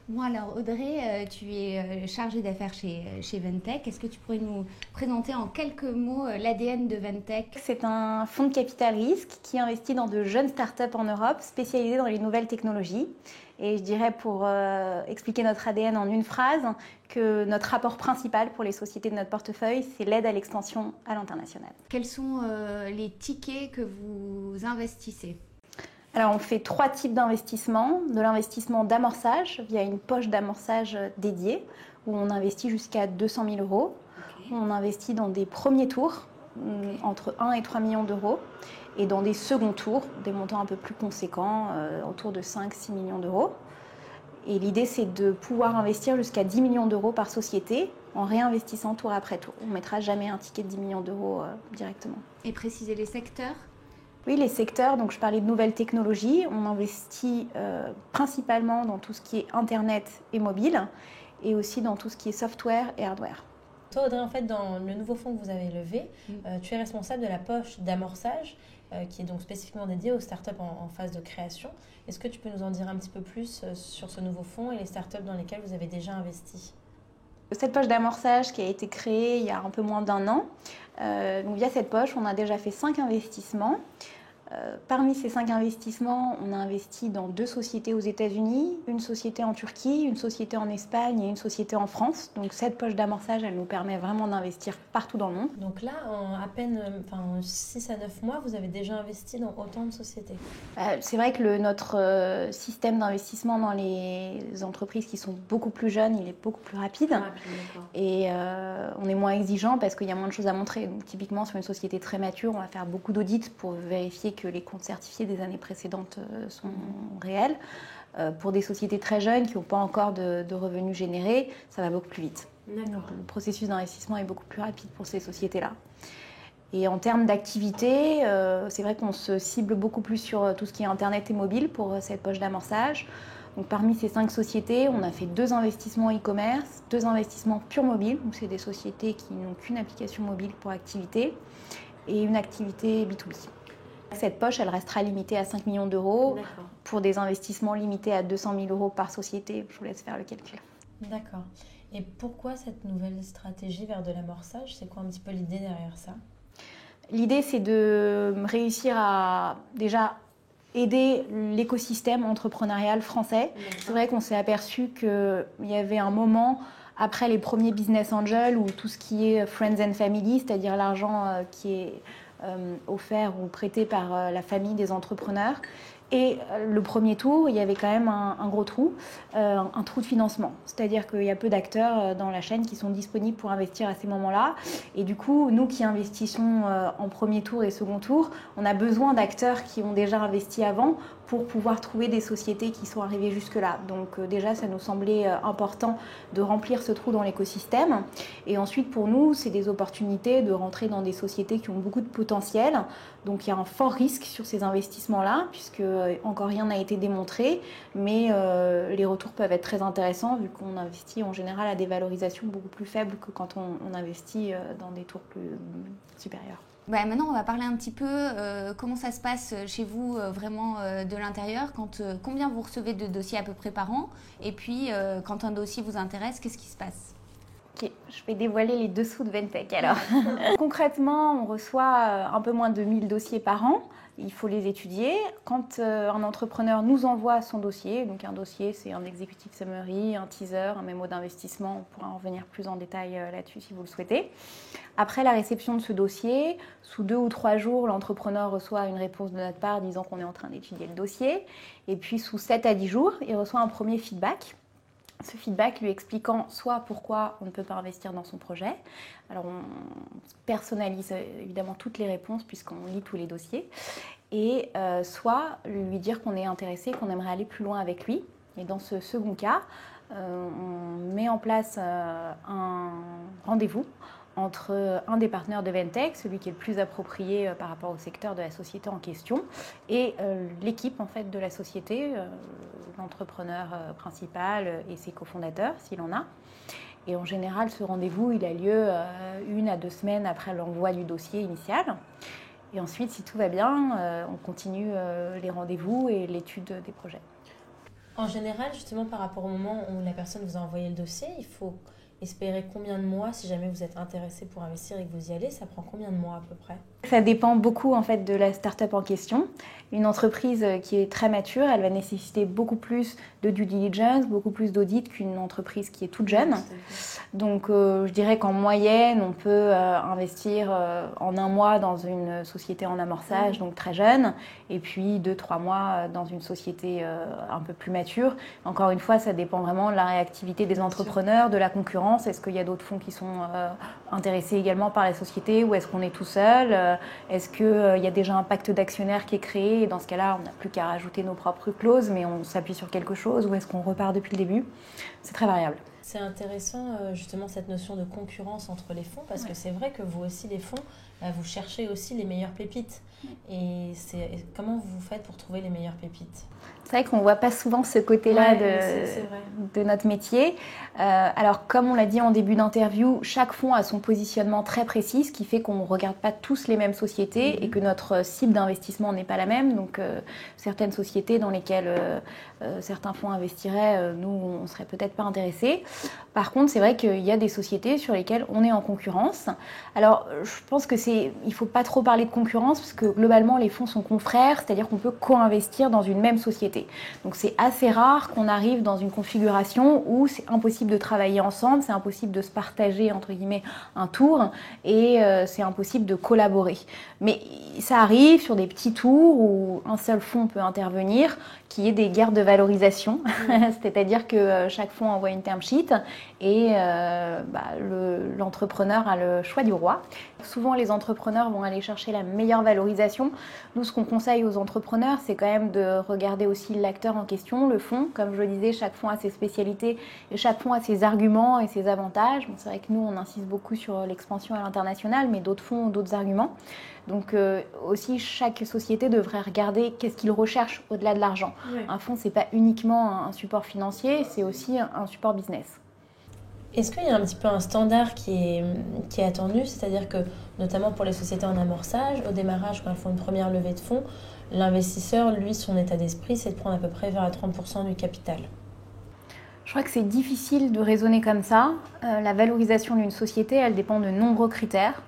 Bon alors Audrey, tu es chargée d'affaires chez Ventec. Est-ce que tu pourrais nous présenter en quelques mots l'ADN de Ventec? C'est un fonds de capital risque qui investit dans de jeunes startups en Europe spécialisées dans les nouvelles technologies. Et je dirais pour expliquer notre ADN en une phrase que notre rapport principal pour les sociétés de notre portefeuille, c'est l'aide à l'extension à l'international. Quels sont les tickets que vous investissez? Alors on fait 3 types d'investissements. De l'investissement d'amorçage via une poche d'amorçage dédiée où on investit jusqu'à 200 000 euros. Okay. On investit dans des premiers tours entre 1 et 3 millions d'euros et dans des seconds tours, des montants un peu plus conséquents, autour de 5-6 millions d'euros. Et l'idée, c'est de pouvoir investir jusqu'à 10 millions d'euros par société en réinvestissant tour après tour. On ne mettra jamais un ticket de 10 millions d'euros directement. Et préciser les secteurs? Oui, les secteurs, donc je parlais de nouvelles technologies. On investit principalement dans tout ce qui est Internet et mobile et aussi dans tout ce qui est software et hardware. Toi, Audrey, en fait, dans le nouveau fonds que vous avez levé, tu es responsable de la poche d'amorçage qui est donc spécifiquement dédiée aux startups en phase de création. Est-ce que tu peux nous en dire un petit peu plus sur ce nouveau fonds et les startups dans lesquelles vous avez déjà investi ? Cette poche d'amorçage qui a été créée il y a un peu moins d'1 an, donc via cette poche, on a déjà fait 5 investissements. Parmi ces 5 investissements, on a investi dans 2 sociétés aux États-Unis, une société en Turquie, une société en Espagne et une société en France. Donc cette poche d'amorçage, elle nous permet vraiment d'investir partout dans le monde. Donc là, en à peine 6 à 9 mois, vous avez déjà investi dans autant de sociétés. C'est vrai que notre système d'investissement dans les entreprises qui sont beaucoup plus jeunes, il est beaucoup plus rapide. Et on est moins exigeant parce qu'il y a moins de choses à montrer. Donc typiquement, sur une société très mature, on va faire beaucoup d'audits pour vérifier que les comptes certifiés des années précédentes sont réels. Pour des sociétés très jeunes qui n'ont pas encore de revenus générés, ça va beaucoup plus vite. Donc, le processus d'investissement est beaucoup plus rapide pour ces sociétés-là. Et en termes d'activité, c'est vrai qu'on se cible beaucoup plus sur tout ce qui est Internet et mobile pour cette poche d'amorçage. Donc, parmi ces 5 sociétés, on a fait 2 investissements e-commerce, 2 investissements pure mobile, donc c'est des sociétés qui n'ont qu'une application mobile pour activité, et une activité B2B. Cette poche, elle restera limitée à 5 millions d'euros pour des investissements limités à 200 000 euros par société. Je vous laisse faire le calcul. D'accord. Et pourquoi cette nouvelle stratégie vers de l'amorçage ? C'est quoi un petit peu l'idée derrière ça ? L'idée, c'est de réussir à déjà aider l'écosystème entrepreneurial français. C'est vrai qu'on s'est aperçu qu'il y avait un moment après les premiers business angels ou tout ce qui est friends and family, c'est-à-dire l'argent qui est offert ou prêté par la famille des entrepreneurs. Et le premier tour, il y avait quand même un gros trou, un trou de financement. C'est-à-dire qu'il y a peu d'acteurs dans la chaîne qui sont disponibles pour investir à ces moments-là. Et du coup, nous qui investissons en premier tour et second tour, on a besoin d'acteurs qui ont déjà investi avant pour pouvoir trouver des sociétés qui sont arrivées jusque-là. Donc déjà, ça nous semblait important de remplir ce trou dans l'écosystème. Et ensuite, pour nous, c'est des opportunités de rentrer dans des sociétés qui ont beaucoup de potentiel. Donc il y a un fort risque sur ces investissements-là, puisque encore rien n'a été démontré, mais les retours peuvent être très intéressants, vu qu'on investit en général à des valorisations beaucoup plus faibles que quand on investit dans des tours plus supérieurs. Maintenant, on va parler un petit peu comment ça se passe chez vous vraiment de l'intérieur. Combien vous recevez de dossiers à peu près par an? Et puis, quand un dossier vous intéresse, qu'est-ce qui se passe? Ok, je vais dévoiler les dessous de Ventec alors. Concrètement, on reçoit un peu moins de 1000 dossiers par an. Il faut les étudier. Quand un entrepreneur nous envoie son dossier, donc un dossier c'est un executive summary, un teaser, un mémo d'investissement, on pourra en revenir plus en détail là-dessus si vous le souhaitez. Après la réception de ce dossier, sous 2 ou 3 jours, l'entrepreneur reçoit une réponse de notre part disant qu'on est en train d'étudier le dossier. Et puis sous 7 à 10 jours, il reçoit un premier feedback. Ce feedback lui expliquant soit pourquoi on ne peut pas investir dans son projet. Alors on personnalise évidemment toutes les réponses puisqu'on lit tous les dossiers. Et soit lui dire qu'on est intéressé, qu'on aimerait aller plus loin avec lui. Et dans ce second cas, on met en place un rendez-vous entre un des partenaires de Ventec, celui qui est le plus approprié par rapport au secteur de la société en question, et l'équipe en fait de la société, l'entrepreneur principal et ses cofondateurs, s'il en a. Et en général, ce rendez-vous, il a lieu 1 à 2 semaines après l'envoi du dossier initial. Et ensuite, si tout va bien, on continue les rendez-vous et l'étude des projets. En général, justement, par rapport au moment où la personne vous a envoyé le dossier, il faut espérer combien de mois si jamais vous êtes intéressé pour investir et que vous y allez? Ça prend combien de mois à peu près? Ça dépend beaucoup en fait de la start-up en question. Une entreprise qui est très mature, elle va nécessiter beaucoup plus de due diligence, beaucoup plus d'audit qu'une entreprise qui est toute jeune. Donc je dirais qu'en moyenne, on peut investir en 1 mois dans une société en amorçage, donc très jeune, et puis 2-3 mois dans une société un peu plus mature. Encore une fois, ça dépend vraiment de la réactivité des entrepreneurs, de la concurrence. Est-ce qu'il y a d'autres fonds qui sont intéressés également par la société, ou est-ce qu'on est tout seul? Est-ce qu'il y a déjà un pacte d'actionnaires qui est créé et dans ce cas-là, on n'a plus qu'à rajouter nos propres clauses, mais on s'appuie sur quelque chose, ou est-ce qu'on repart depuis le début? C'est très variable. C'est intéressant justement cette notion de concurrence entre les fonds, parce que c'est vrai que vous aussi, les fonds, vous cherchez aussi les meilleures pépites. Et comment vous faites pour trouver les meilleures pépites? C'est vrai qu'on ne voit pas souvent ce côté-là de notre métier. Alors, comme on l'a dit en début d'interview, chaque fonds a son positionnement très précis, ce qui fait qu'on ne regarde pas tous les mêmes sociétés et que notre cible d'investissement n'est pas la même. Donc, certaines sociétés dans lesquelles certains fonds investiraient, nous, on ne serait peut-être pas intéressés. Par contre, c'est vrai qu'il y a des sociétés sur lesquelles on est en concurrence. Alors, je pense qu'il ne faut pas trop parler de concurrence, parce que globalement, les fonds sont confrères, c'est-à-dire qu'on peut co-investir dans une même société. Donc c'est assez rare qu'on arrive dans une configuration où c'est impossible de travailler ensemble, c'est impossible de se partager entre guillemets un tour et c'est impossible de collaborer. Mais ça arrive sur des petits tours où un seul fonds peut intervenir, qu'il y ait des guerres de valorisation, c'est-à-dire que chaque fonds envoie une term sheet et l'entrepreneur a le choix du roi. Souvent, les entrepreneurs vont aller chercher la meilleure valorisation. Nous, ce qu'on conseille aux entrepreneurs, c'est quand même de regarder aussi l'acteur en question, le fonds. Comme je le disais, chaque fonds a ses spécialités et chaque fonds a ses arguments et ses avantages. Bon, c'est vrai que nous, on insiste beaucoup sur l'expansion à l'international, mais d'autres fonds ont d'autres arguments. Donc aussi, chaque société devrait regarder qu'est-ce qu'il recherche au-delà de l'argent. Oui. Un fonds, ce n'est pas uniquement un support financier, c'est aussi un support business. Est-ce qu'il y a un petit peu un standard qui est attendu? C'est-à-dire que, notamment pour les sociétés en amorçage, au démarrage, quand elles font une première levée de fonds, l'investisseur, lui, son état d'esprit, c'est de prendre à peu près vers 30% du capital. Je crois que c'est difficile de raisonner comme ça. La valorisation d'une société, elle dépend de nombreux critères.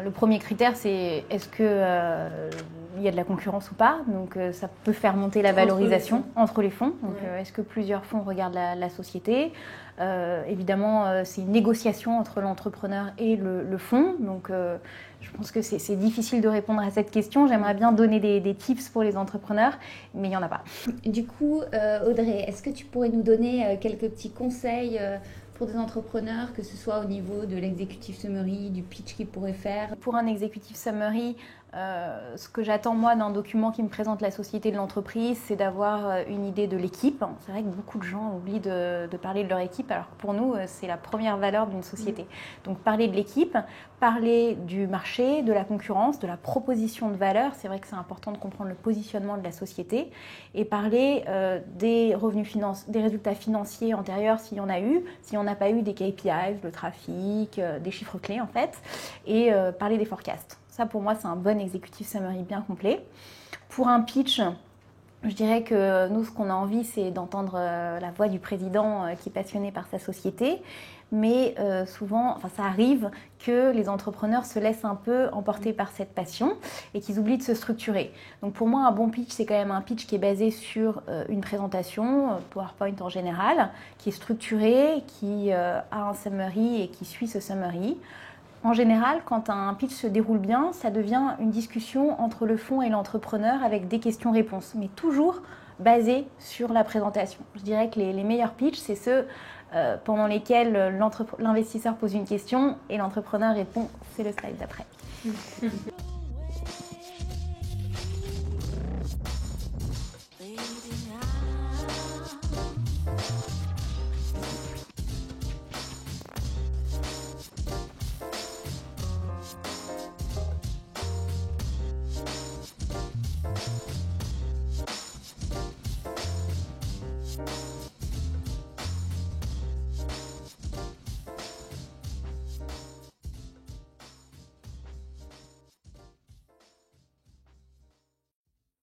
Le premier critère, c'est est-ce qu'il y a de la concurrence ou pas? Donc ça peut faire monter la valorisation entre les fonds. Donc est-ce que plusieurs fonds regardent la société? Évidemment, c'est une négociation entre l'entrepreneur et le fonds. Donc je pense que c'est difficile de répondre à cette question. J'aimerais bien donner des tips pour les entrepreneurs, mais il n'y en a pas. Du coup, Audrey, est-ce que tu pourrais nous donner quelques petits conseils pour des entrepreneurs, que ce soit au niveau de l'executive summary, du pitch qu'ils pourraient faire? Pour un executive summary, ce que j'attends moi d'un document qui me présente la société de l'entreprise, c'est d'avoir une idée de l'équipe. C'est vrai que beaucoup de gens oublient de parler de leur équipe, alors que pour nous, c'est la première valeur d'une société. Donc parler de l'équipe, parler du marché, de la concurrence, de la proposition de valeur. C'est vrai que c'est important de comprendre le positionnement de la société et parler des revenus des résultats financiers antérieurs s'il y en a eu, si on n'a pas eu des KPIs, le trafic, des chiffres clés en fait, et parler des forecasts. Ça, pour moi, c'est un bon executive summary bien complet. Pour un pitch, je dirais que nous, ce qu'on a envie, c'est d'entendre la voix du président qui est passionné par sa société. Mais souvent, ça arrive que les entrepreneurs se laissent un peu emporter par cette passion et qu'ils oublient de se structurer. Donc pour moi, un bon pitch, c'est quand même un pitch qui est basé sur une présentation, PowerPoint en général, qui est structuré, qui a un summary et qui suit ce summary. En général, quand un pitch se déroule bien, ça devient une discussion entre le fonds et l'entrepreneur avec des questions-réponses, mais toujours basées sur la présentation. Je dirais que les meilleurs pitchs, c'est ceux pendant lesquels l'investisseur pose une question et l'entrepreneur répond. C'est le slide d'après.